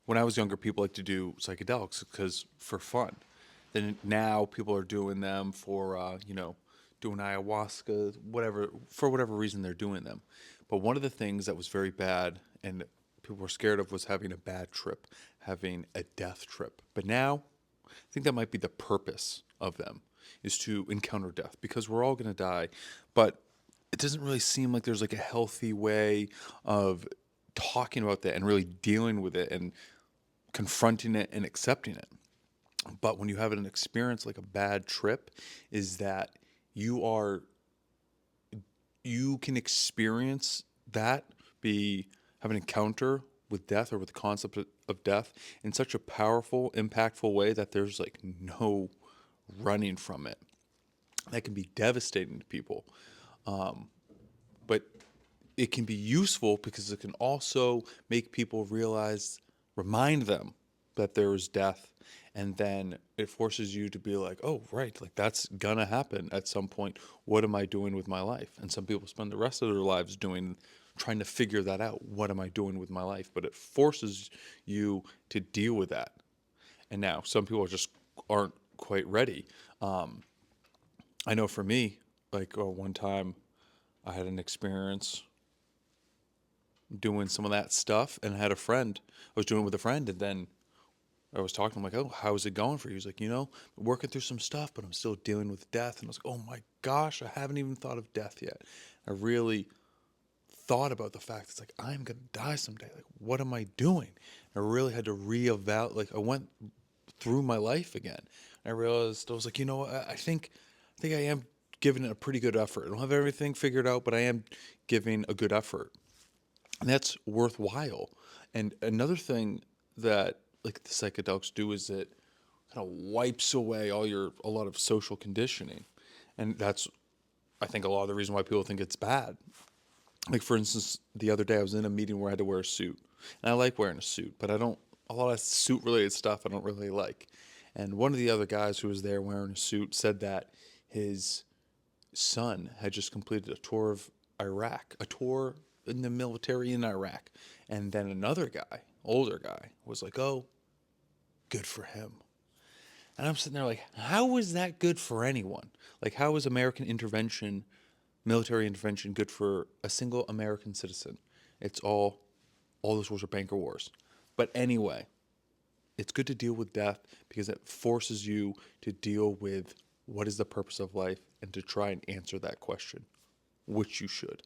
when I was younger, people like to do psychedelics because for fun. Then now people are doing them for, doing ayahuasca, whatever, for whatever reason they're doing them. But one of the things that was very bad and people were scared of was having a bad trip, having a death trip. But now, I think that might be the purpose of them is to encounter death because we're all going to die. But it doesn't really seem like there's like a healthy way of talking about that and really dealing with it and confronting it and accepting it. But when you have an experience like a bad trip, is that you are you can experience that, be have an encounter with death or with the concept of death in such a powerful, impactful way that there's like no running from it. That can be devastating to people. But it can be useful because it can also make people realize, remind them that there is death. And then it forces you to be like, oh, right, like that's gonna happen at some point. What am I doing with my life? And some people spend the rest of their lives trying to figure that out. What am I doing with my life? But it forces you to deal with that. And now some people just aren't quite ready. I know for me, like one time I had an experience doing some of that stuff and I had a friend. I was doing it with a friend and then I was talking to him like, "Oh, how's it going for you?" He's like, working through some stuff, but I'm still dealing with death." And I was like, "Oh my gosh, I haven't even thought of death yet." I really thought about the fact it's like I'm gonna die someday. Like, what am I doing? I really had to reevaluate. Like, I went through my life again. I realized I was like, I think I am giving it a pretty good effort. I don't have everything figured out, but I am giving a good effort. And that's worthwhile. And another thing that like the psychedelics do is it kind of wipes away a lot of social conditioning, and that's I think a lot of the reason why people think it's bad. Like for instance, the other day I was in a meeting where I had to wear a suit, and I like wearing a suit, but I don't a lot of suit related stuff I don't really like. And one of the other guys who was there wearing a suit said that his son had just completed a tour of Iraq, a tour in the military in Iraq. And then another guy, older guy, was like, "Oh, good for him." And I'm sitting there like, how is that good for anyone? Like, how is American intervention, military intervention, good for a single American citizen? It's all those wars are banker wars. But anyway, it's good to deal with death because it forces you to deal with what is the purpose of life and to try and answer that question, which you should.